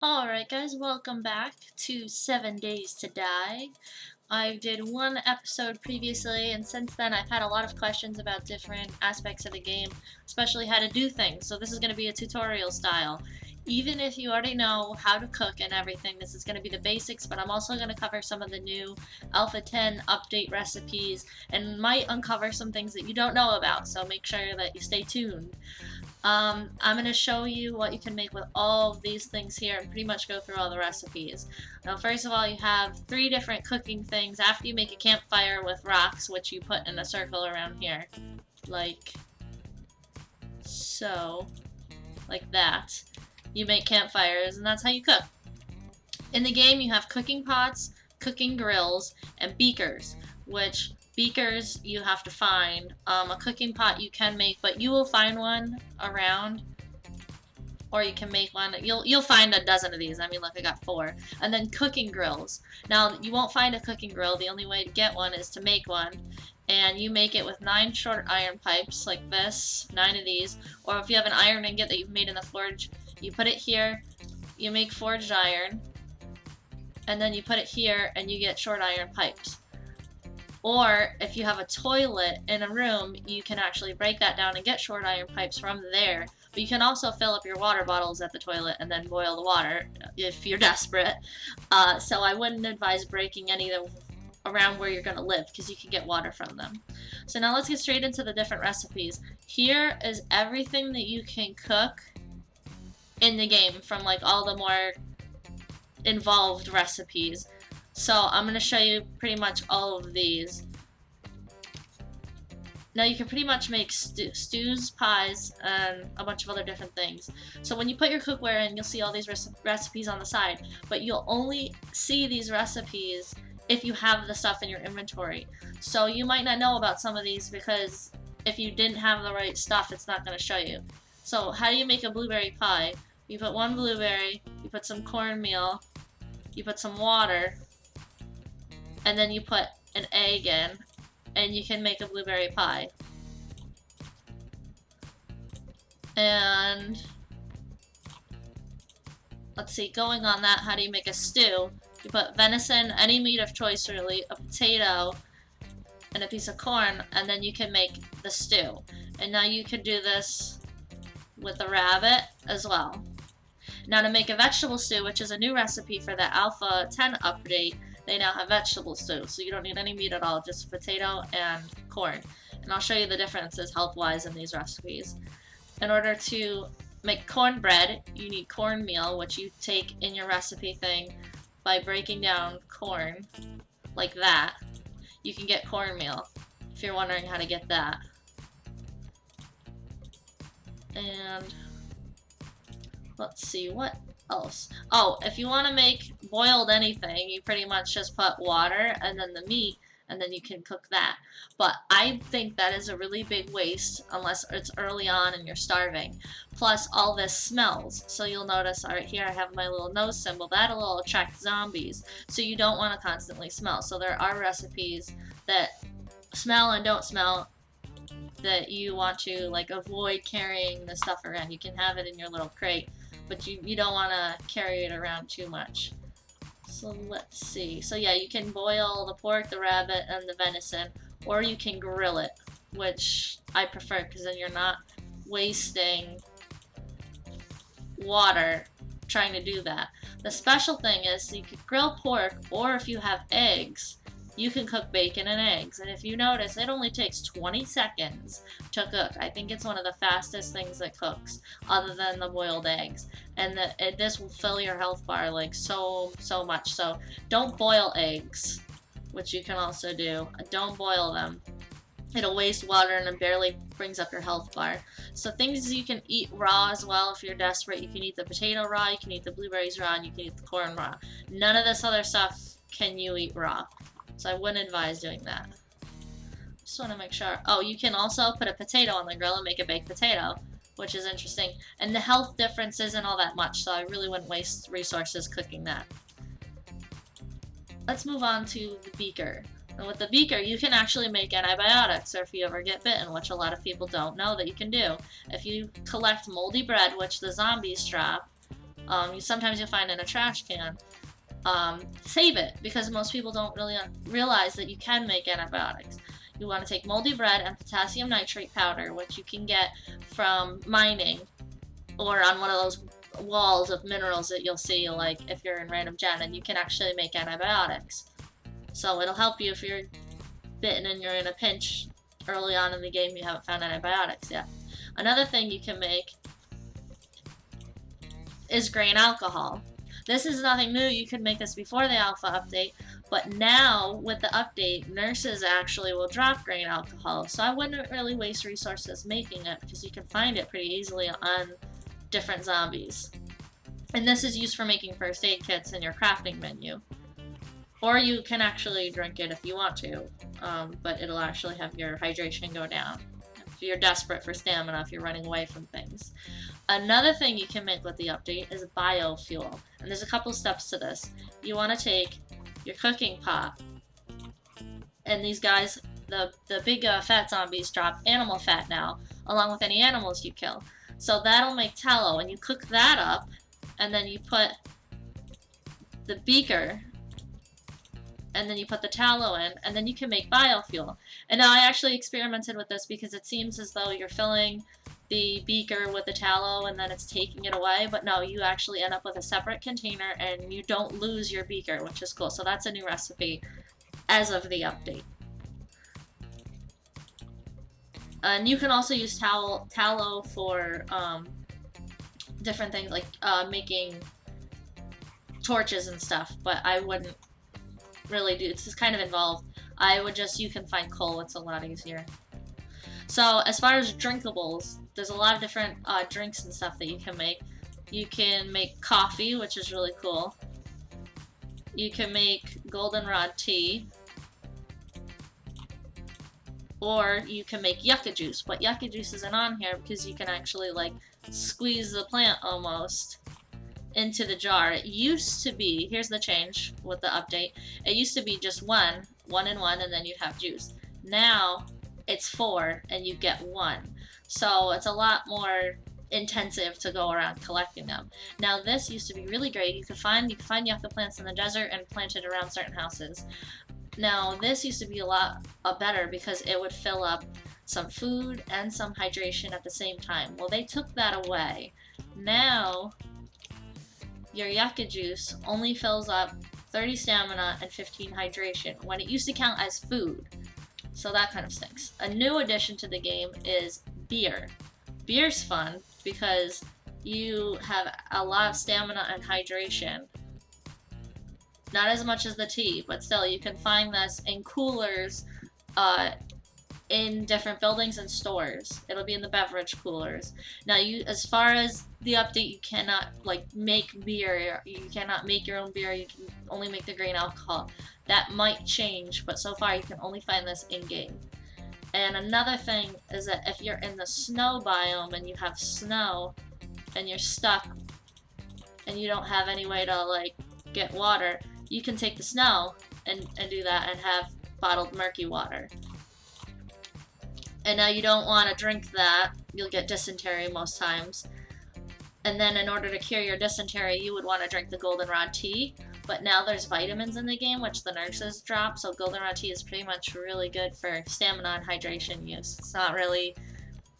Alright guys, welcome back to 7 Days to Die. I did one episode previously, and since then I've had a lot of questions about different aspects of the game, especially how to do things, so this is going to be a tutorial style. Even if you already know how to cook and everything, this is going to be the basics, but I'm also going to cover some of the new Alpha 10 update recipes, and might uncover some things that you don't know about, so make sure that you stay tuned. I'm going to show you what you can make with all of these things here and pretty much go through all the recipes. Now, first of all, you have 3 different cooking things after you make a campfire with rocks, which you put in a circle around here. Like so. Like that. You make campfires, and that's how you cook. In the game, you have cooking pots, cooking grills, and beakers, which beakers you have to find. A cooking pot you can make, but you will find one around, or you can make one. You'll find a dozen of these. I mean, look, I got 4. And then cooking grills. Now, you won't find a cooking grill. The only way to get one is to make one. And you make it with 9 short iron pipes like this, 9 of these. Or if you have an iron ingot that you've made in the forge, you put it here, you make forged iron, and then you put it here and you get short iron pipes. Or if you have a toilet in a room, you can actually break that down and get short iron pipes from there. But you can also fill up your water bottles at the toilet and then boil the water if you're desperate. So I wouldn't advise breaking any of them around where you're going to live, because you can get water from them. So now let's get straight into the different recipes. Here is everything that you can cook in the game, from like all the more involved recipes. So I'm going to show you pretty much all of these. Now you can pretty much make stews, pies, and a bunch of other different things. So when you put your cookware in, you'll see all these recipes on the side, but you'll only see these recipes if you have the stuff in your inventory. So you might not know about some of these, because if you didn't have the right stuff, it's not going to show you. So how do you make a blueberry pie? You put 1 blueberry, you put some cornmeal, you put some water, and then you put an egg in, and you can make a blueberry pie. And let's see, going on that, how do you make a stew? You put venison, any meat of choice really, a potato, and a piece of corn, and then you can make the stew. And now you can do this with a rabbit as well. Now to make a vegetable stew, which is a new recipe for the Alpha 10 update, they now have vegetable stew, so you don't need any meat at all, just potato and corn. And I'll show you the differences health-wise in these recipes. In order to make cornbread, you need cornmeal, which you take in your recipe thing by breaking down corn like that. You can get cornmeal if you're wondering how to get that. And let's see, what else? Oh, if you want to make boiled anything, you pretty much just put water and then the meat, and then you can cook that. But I think that is a really big waste unless it's early on and you're starving. Plus, all this smells. So you'll notice, right here I have my little nose symbol. That'll attract zombies. So you don't want to constantly smell. So there are recipes that smell and don't smell that you want to like avoid carrying the stuff around. You can have it in your little crate, but you don't want to carry it around too much. So let's see. So yeah, you can boil the pork, the rabbit, and the venison, or you can grill it, which I prefer, because then you're not wasting water trying to do that. The special thing is you can grill pork, or if you have eggs, you can cook bacon and eggs. And if you notice, it only takes 20 seconds to cook. I think it's one of the fastest things that cooks, other than the boiled eggs. And this will fill your health bar like so much. So don't boil eggs, which you can also do. Don't boil them. It'll waste water and it barely brings up your health bar. So things you can eat raw as well if you're desperate. You can eat the potato raw, you can eat the blueberries raw, and you can eat the corn raw. None of this other stuff can you eat raw. So I wouldn't advise doing that. Just want to make sure. Oh, you can also put a potato on the grill and make a baked potato, which is interesting. And the health difference isn't all that much, so I really wouldn't waste resources cooking that. Let's move on to the beaker. And with the beaker, you can actually make antibiotics, or if you ever get bitten, which a lot of people don't know that you can do. If you collect moldy bread, which the zombies drop, Sometimes you'll find in a trash can. Save it, because most people don't really realize that you can make antibiotics. You want to take moldy bread and potassium nitrate powder, which you can get from mining or on one of those walls of minerals that you'll see, like if you're in Random Gen, and you can actually make antibiotics. So it'll help you if you're bitten and you're in a pinch early on in the game you haven't found antibiotics yet. Another thing you can make is grain alcohol. This is nothing new. You could make this before the alpha update, but now with the update, nurses actually will drop grain alcohol, so I wouldn't really waste resources making it, because you can find it pretty easily on different zombies. And this is used for making first aid kits in your crafting menu. Or you can actually drink it if you want to, but it'll actually have your hydration go down if you're desperate for stamina, if you're running away from things. Another thing you can make with the update is biofuel, and there's a couple steps to this. You want to take your cooking pot, and these guys, the big fat zombies drop animal fat now, along with any animals you kill. So that'll make tallow, and you cook that up, and then you put the beaker, and then you put the tallow in, and then you can make biofuel. And now I actually experimented with this because it seems as though you're filling the beaker with the tallow and then it's taking it away, but no, you actually end up with a separate container and you don't lose your beaker, which is cool. So that's a new recipe as of the update. And you can also use tallow for different things, like making torches and stuff, but I wouldn't really do. It's just kind of involved. I would just, you can find coal, it's a lot easier. So as far as drinkables, there's a lot of different drinks and stuff that you can make. You can make coffee, which is really cool. You can make goldenrod tea. Or you can make yucca juice, but yucca juice isn't on here because you can actually like squeeze the plant almost into the jar. It used to be, here's the change with the update, it used to be just one and one, and then you'd have juice. Now it's 4 and you get 1. So it's a lot more intensive to go around collecting them. Now this used to be really great. You could find yucca plants in the desert and plant it around certain houses. Now this used to be a lot better because it would fill up some food and some hydration at the same time. Well, they took that away. Now your yucca juice only fills up 30 stamina and 15 hydration when it used to count as food. So that kind of stinks. A new addition to the game is beer. Beer's fun because you have a lot of stamina and hydration. Not as much as the tea, but still you can find this in coolers in different buildings and stores. It'll be in the beverage coolers. Now, as far as the update, you cannot like make beer. You cannot make your own beer. You can only make the grain alcohol. That might change, but so far you can only find this in game. And another thing is that if you're in the snow biome and you have snow and you're stuck and you don't have any way to like get water, you can take the snow and do that and have bottled murky water. And now you don't want to drink that. You'll get dysentery most times. And then in order to cure your dysentery, you would want to drink the goldenrod tea. But now there's vitamins in the game, which the nurses drop. So goldenrod tea is pretty much really good for stamina and hydration use. It's not really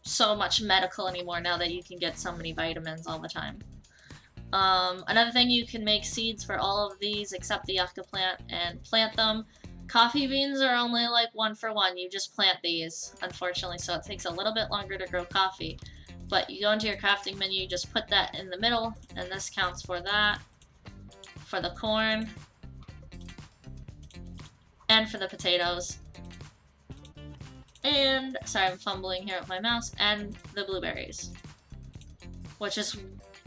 so much medical anymore now that you can get so many vitamins all the time. Another thing, you can make seeds for all of these except the yucca plant and plant them. Coffee beans are only like 1 for 1. You just plant these, unfortunately, so it takes a little bit longer to grow coffee. But you go into your crafting menu, you just put that in the middle, and this counts for that, for the corn, and for the potatoes. And, sorry, I'm fumbling here with my mouse, and the blueberries. Which is,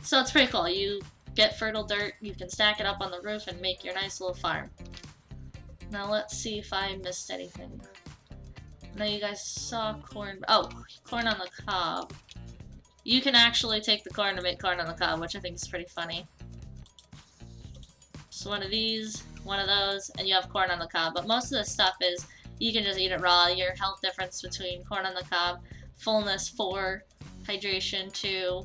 so it's pretty cool. You get fertile dirt, you can stack it up on the roof and make your nice little farm. Now let's see if I missed anything. Now you guys saw corn. Oh, corn on the cob. You can actually take the corn to make corn on the cob, which I think is pretty funny. So one of these, one of those, and you have corn on the cob. But most of this stuff is, you can just eat it raw. Your health difference between corn on the cob, fullness 4, hydration 2,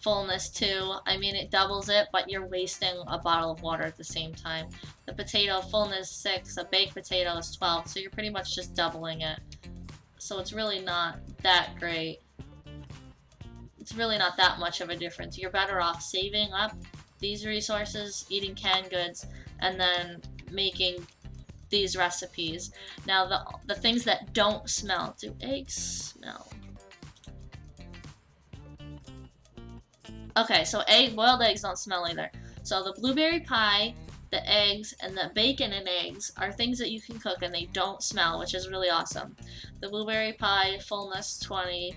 fullness 2. I mean, it doubles it, but you're wasting a bottle of water at the same time. The potato fullness 6, a baked potato is 12, so you're pretty much just doubling it. So it's really not that great. It's really not that much of a difference. You're better off saving up these resources, eating canned goods, and then making these recipes. Now, the things that don't smell. Do eggs smell? Okay, so boiled eggs don't smell either. So the blueberry pie, the eggs, and the bacon and eggs are things that you can cook and they don't smell, which is really awesome. The blueberry pie, fullness 20.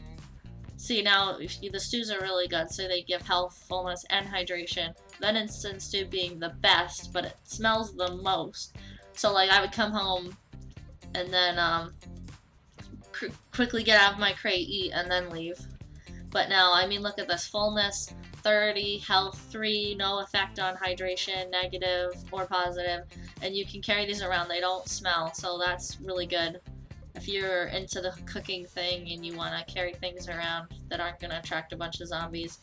See, now the stews are really good, so they give health, fullness, and hydration. Then instant stew being the best, but it smells the most. So like I would come home and then quickly get out of my crate, eat, and then leave. But now, I mean, look at this. Fullness 30, health 3, no effect on hydration, negative or positive. And you can carry these around. They don't smell, so that's really good. If you're into the cooking thing and you want to carry things around that aren't going to attract a bunch of zombies.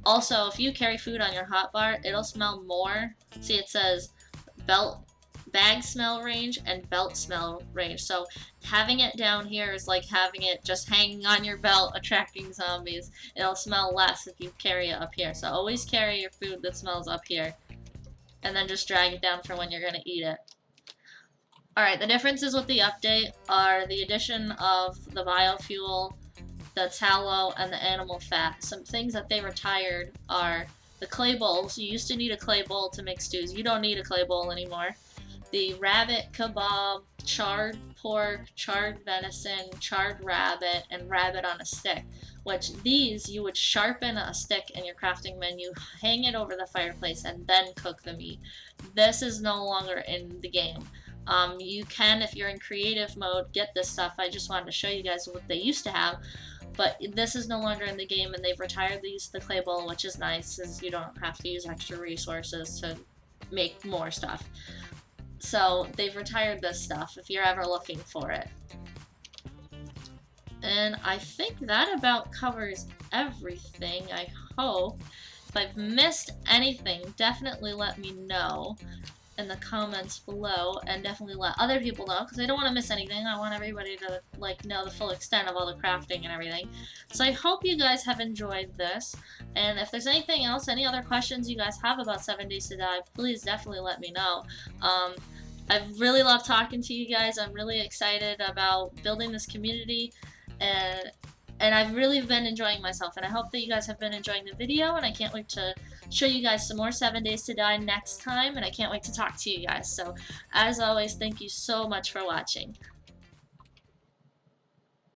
Also, if you carry food on your hotbar, it'll smell more. See, it says bag smell range and belt smell range. So having it down here is like having it just hanging on your belt, attracting zombies. It'll smell less if you carry it up here. So always carry your food that smells up here. And then just drag it down for when you're going to eat it. Alright, the differences with the update are the addition of the biofuel, the tallow, and the animal fat. Some things that they retired are the clay bowls. You used to need a clay bowl to make stews. You don't need a clay bowl anymore. The rabbit kebab, charred pork, charred venison, charred rabbit, and rabbit on a stick. Which these, you would sharpen a stick in your crafting menu, hang it over the fireplace, and then cook the meat. This is no longer in the game. You can, if you're in creative mode, get this stuff. I just wanted to show you guys what they used to have. But this is no longer in the game, and they've retired the clay bowl, which is nice, as you don't have to use extra resources to make more stuff. So they've retired this stuff if you're ever looking for it. And I think that about covers everything, I hope. If I've missed anything, definitely let me know in the comments below, and definitely let other people know, because I don't want to miss anything. I want everybody to like know the full extent of all the crafting and everything. So I hope you guys have enjoyed this, and if there's anything else, any other questions you guys have about 7 Days to Die, please definitely let me know. I've really loved talking to you guys. I'm really excited about building this community, and I've really been enjoying myself, and I hope that you guys have been enjoying the video, and I can't wait to show you guys some more 7 Days to Die next time, and I can't wait to talk to you guys. So, as always, thank you so much for watching.